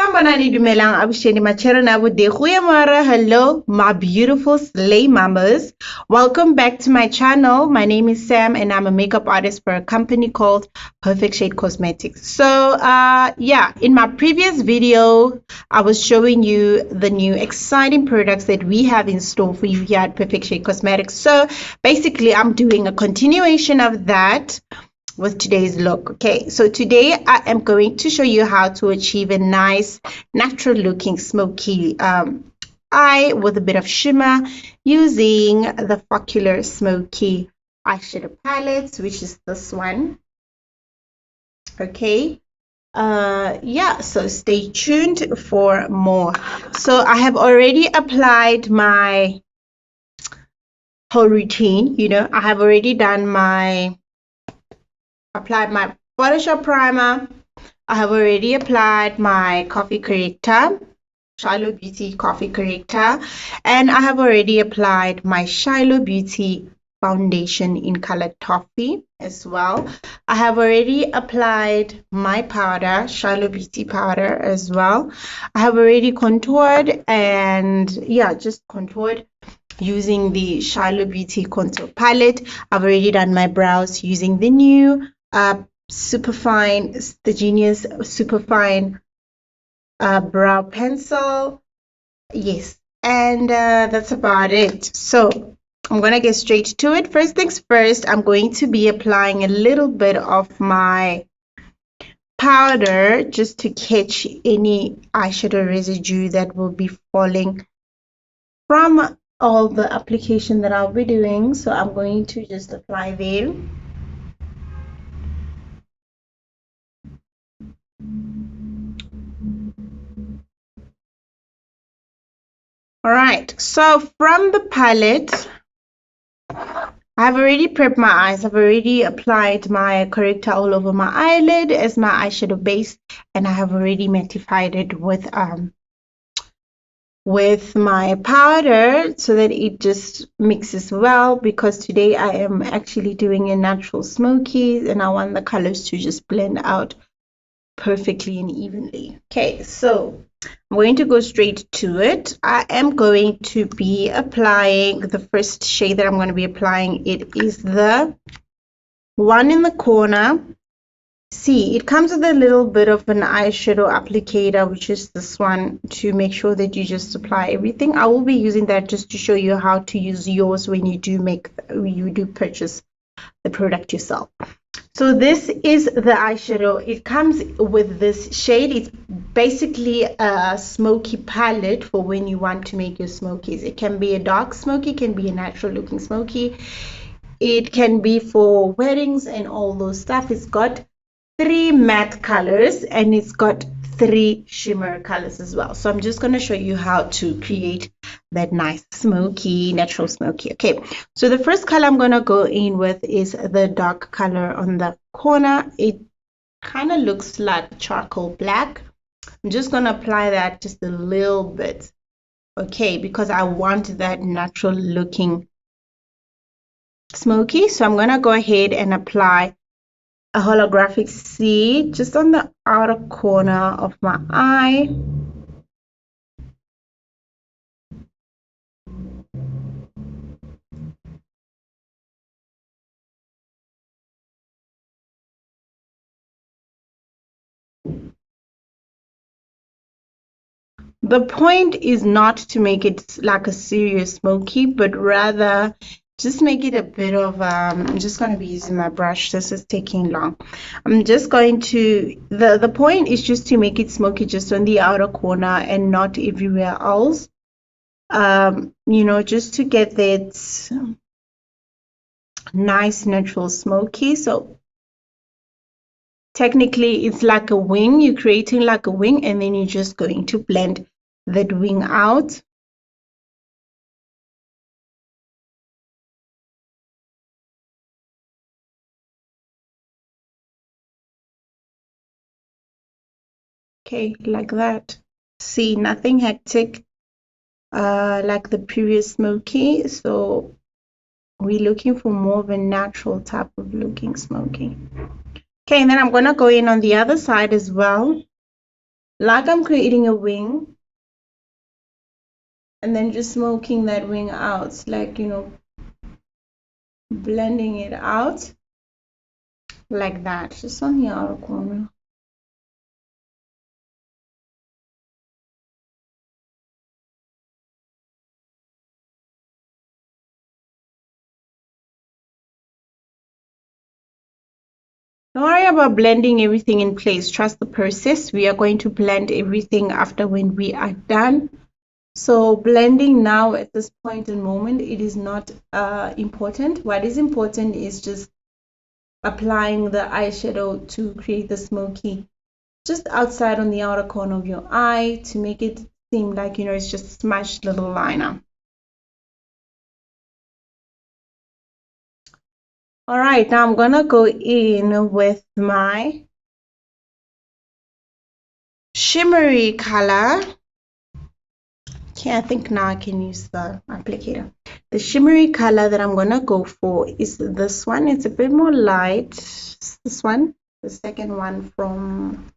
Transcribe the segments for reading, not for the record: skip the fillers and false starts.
Sanibonani, dumelang, abusheni, machero na bude. Goeiemôre, hello, my beautiful slay mamas. Welcome back to my channel. My name is Sam, and I'm a makeup artist for a company called Perfect Shade Cosmetics. So, yeah, in my previous video, I was showing you the new exciting products that we have in store for you here at Perfect Shade Cosmetics. So, basically, I'm doing a continuation of that with today's look. Okay, so today I am going to show you how to achieve a nice natural looking smoky eye with a bit of shimmer using the Focular Smoky eyeshadow palette, which is this one. Okay, yeah, so stay tuned for more. So I have already applied my whole routine. I have already done applied my Photoshop primer. I have already applied my coffee corrector, Shiloh Beauty coffee corrector, and I have already applied my Shiloh Beauty foundation in color toffee as well. I have already applied my powder, Shiloh Beauty powder as well. I have already contoured and yeah, just contoured using the Shiloh Beauty contour palette. I've already done my brows using the new Superfine, the Genius Superfine brow pencil. Yes, and that's about it. So I'm gonna get straight to it. First things first, I'm going to be applying a little bit of my powder just to catch any eyeshadow residue that will be falling from all the application that I'll be doing. So I'm going to just apply there. All right, so from the palette, I've already prepped my eyes. I've already applied my corrector all over my eyelid as my eyeshadow base, and I have already mattified it with my powder so that it just mixes well, because today I am actually doing a natural smoky and I want the colors to just blend out perfectly and evenly. Okay, so I'm going to go straight to it. I am going to be applying the first shade that I'm going to be applying. It is the one in the corner. See, it comes with a little bit of an eyeshadow applicator, which is this one, to make sure that you just apply everything. I will be using that just to show you how to use yours when you do purchase the product yourself. So this is the eyeshadow. It comes with this shade. It's basically a smoky palette for when you want to make your smokies. It can be a dark smoky, can be a natural looking smoky. It can be for weddings and all those stuff. It's got 3 matte colors and it's got 3 shimmer colors as well. So I'm just going to show you how to create that nice smoky, natural smoky. Okay, so the first color I'm going to go in with is the dark color on the corner. It kind of looks like charcoal black. I'm just going to apply that just a little bit, okay, because I want that natural looking smoky. So I'm going to go ahead and apply a holographic C just on the outer corner of my eye. The point is not to make it like a serious smoky, but rather just make it a bit of I'm just going to be using my brush. This is taking long. I'm just going to the point is just to make it smoky just on the outer corner and not everywhere else. Just to get that nice natural smoky. So technically it's like a wing. You're creating like a wing, and then you're just going to blend that wing out. Okay, like that. See, nothing hectic like the previous smoky. So we're looking for more of a natural type of looking smoky. Okay, and then I'm going to go in on the other side as well. like I'm creating a wing, and then just smoking that wing out, like, you know, blending it out like that, just on the outer corner. Don't worry about blending everything in place. Trust the process. We are going to blend everything after when we are done. So blending now at this point in moment, it is not important. What is important is just applying the eyeshadow to create the smoky just outside on the outer corner of your eye to make it seem like, you know, it's just a smashed little liner. All right, now I'm gonna go in with my shimmery color. Okay, I think now I can use the applicator. The shimmery color that I'm gonna go for is this one. It's a bit more light. This one, the second one from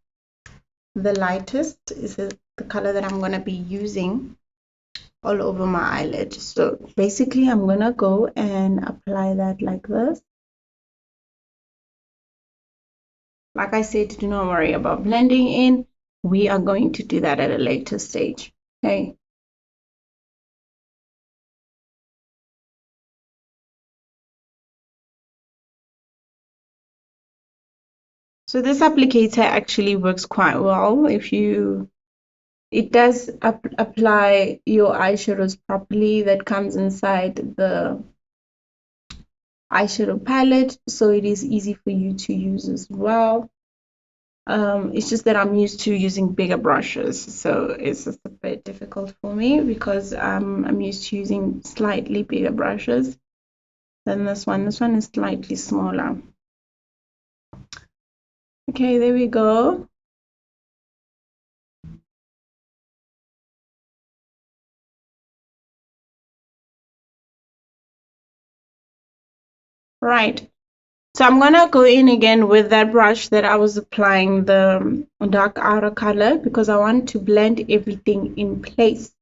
the lightest, is the color that I'm gonna be using all over my eyelid. So basically, I'm gonna go and apply that like this. Like I said, do not worry about blending in. We are going to do that at a later stage. Okay. So this applicator actually works quite well if you, it does apply your eyeshadows properly that comes inside the eyeshadow palette, so it is easy for you to use as well. It's just that I'm used to using bigger brushes, so it's just a bit difficult for me because I'm used to using slightly bigger brushes than this one. This one is slightly smaller. Okay, there we go. Right. So I'm gonna go in again with that brush that I was applying the dark outer color because I want to blend everything in place.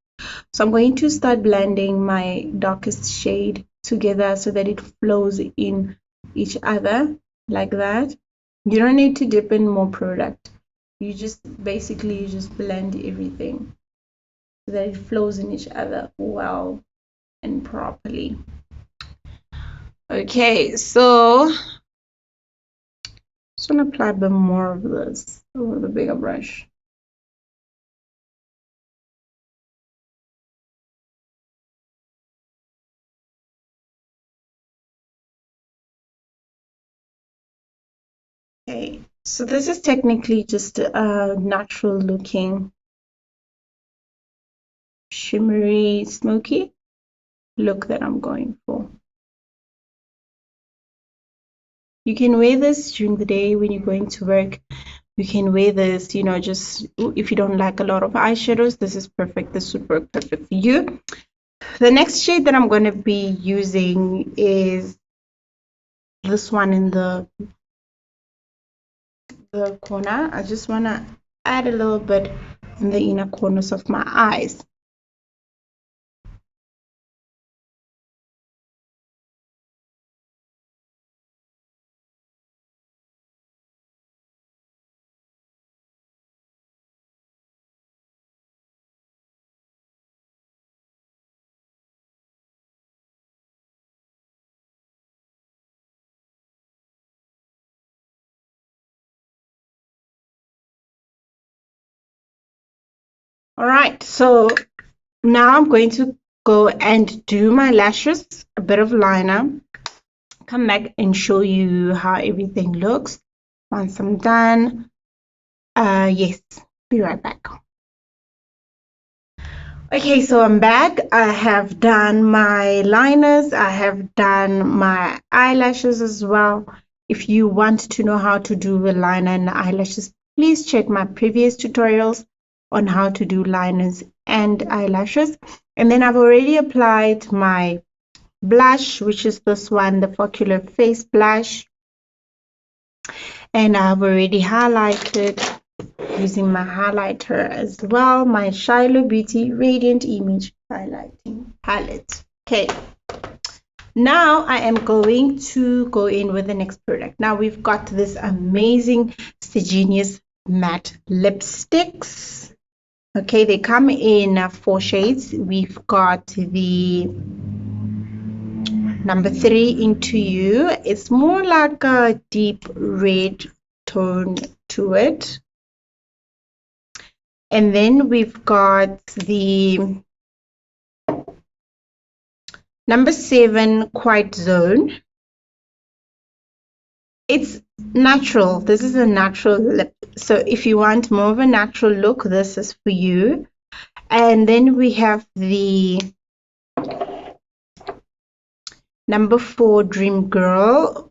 So I'm going to start blending my darkest shade together so that it flows in each other like that. You don't need to dip in more product. You just basically just blend everything so that it flows in each other well and properly. Okay, so just want to apply a bit more of this with a bigger brush. Okay, so this is technically just a natural looking shimmery smoky look that I'm going for. You can wear this during the day when you're going to work. You can wear this, you know, just if you don't like a lot of eyeshadows, this is perfect. This would work perfect for you. The next shade that I'm going to be using is this one in the corner. I just want to add a little bit in the inner corners of my eyes. All right, so now I'm going to go and do my lashes, a bit of liner, come back and show you how everything looks once I'm done. Yes, be right back. Okay, so I'm back. I have done my liners, I have done my eyelashes as well. If you want to know how to do the liner and the eyelashes, please check my previous tutorials on how to do liners and eyelashes. And then I've already applied my blush, which is this one, the Focular Face Blush. And I've already highlighted using my highlighter as well, my Shiloh Beauty Radiant Image Highlighting Palette. Okay, now I am going to go in with the next product. Now we've got this amazing Genius matte lipsticks. Okay, they come in 4 shades. We've got the number 3 Into You. It's more like a deep red tone to it. And then we've got the number 7 Quiet Zone. It's natural. This is a natural lip. So if you want more of a natural look, this is for you. And then we have the number 4 Dream Girl.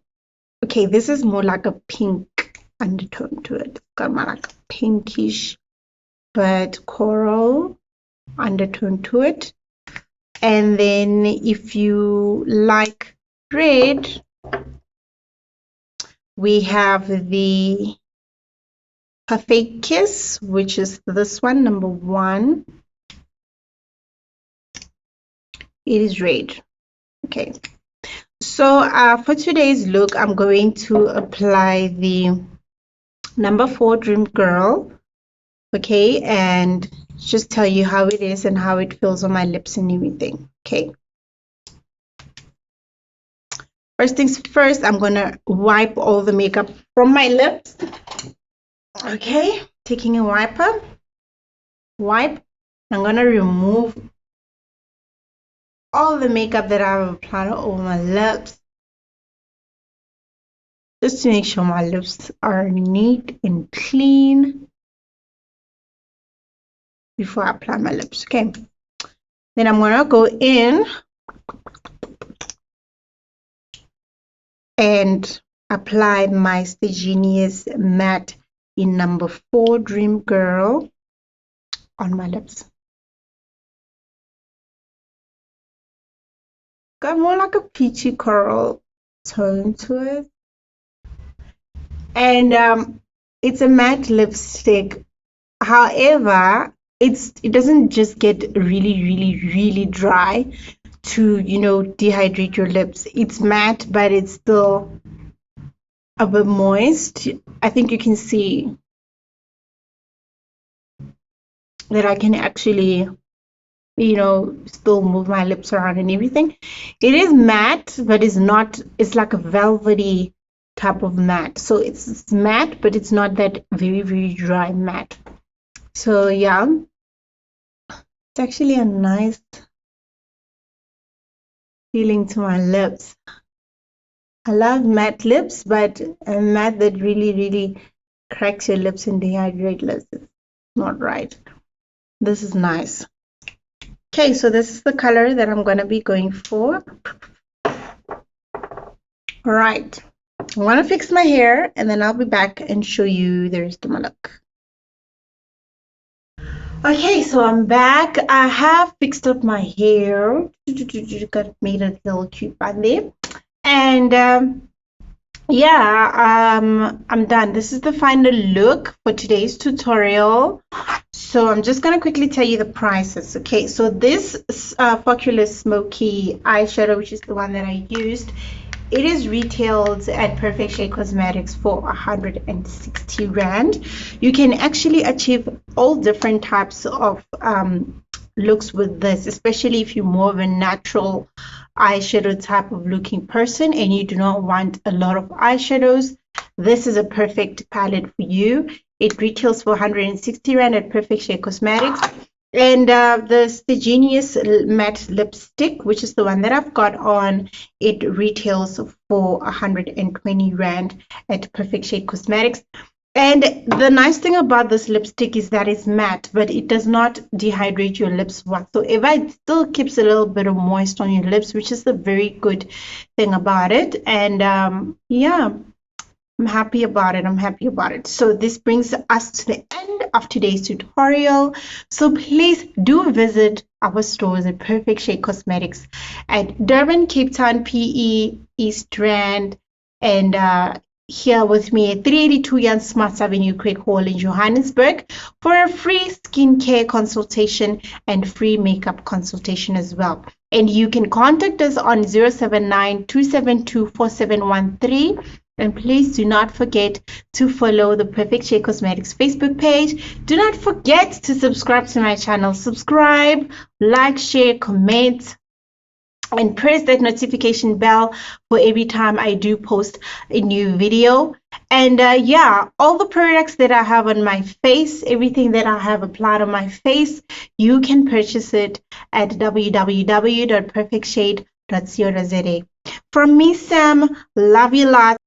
Okay, this is more like a pink undertone to it. It's got more like a pinkish but coral undertone to it. And then if you like red, we have the Perfect Kiss, which is this one, number 1. It is red. Okay, so for today's look, I'm going to apply the number 4 Dream Girl. Okay, and just tell you how it is and how it feels on my lips and everything. Okay, first things first, I'm gonna wipe all the makeup from my lips. Okay, taking a wiper, wipe. I'm gonna remove all the makeup that I've applied over my lips, just to make sure my lips are neat and clean before I apply my lips. Okay, then I'm gonna go in and apply my Genius matte in number 4 Dream Girl on my lips. Got more like a peachy coral tone to it, and it's a matte lipstick. However, it doesn't just get really dry to, you know, dehydrate your lips. It's matte, but it's still a bit moist. I think you can see that I can actually, you know, still move my lips around and everything. It is matte, but it's not, it's like a velvety type of matte. So it's matte, but it's not that very dry matte. So yeah, it's actually a nice feeling to my lips. I love matte lips, but a matte that really cracks your lips and dehydrates lips is not right. This is nice. Okay, so this is the color that I'm gonna be going for. All right, I want to fix my hair and then I'll be back and show you the rest of my look. Okay, so I'm back. I have fixed up my hair. Got made a little cute bun there. And yeah, I'm done. This is the final look for today's tutorial. So I'm just going to quickly tell you the prices. Okay, so this Focular Smokey eyeshadow, which is the one that I used, it is retailed at Perfect Shade Cosmetics for 160 Rand. You can actually achieve all different types of looks with this, especially if you're more of a natural eyeshadow type of looking person and you do not want a lot of eyeshadows. This is a perfect palette for you. It retails for 160 Rand at Perfect Shade Cosmetics. And the Genius matte lipstick, which is the one that I've got on, it retails for 120 Rand at Perfect Shade Cosmetics. And the nice thing about this lipstick is that it's matte, but it does not dehydrate your lips whatsoever. It still keeps a little bit of moist on your lips, which is the very good thing about it. And yeah, I'm happy about it. I'm happy about it. So this brings us to the end of today's tutorial. So please do visit our stores at Perfect Shade Cosmetics at Durban, Cape Town, PE, East Rand, and here with me at 382 Jan Smuts Avenue, Craig Hall in Johannesburg for a free skincare consultation and free makeup consultation as well. And you can contact us on 079-272-4713. And please do not forget to follow the Perfect Shade Cosmetics Facebook page. Do not forget to subscribe to my channel. Subscribe, like, share, comment, and press that notification bell for every time I do post a new video. And yeah, all the products that I have on my face, everything that I have applied on my face, you can purchase it at www.perfectshade.co.za. From me, Sam, love you lots.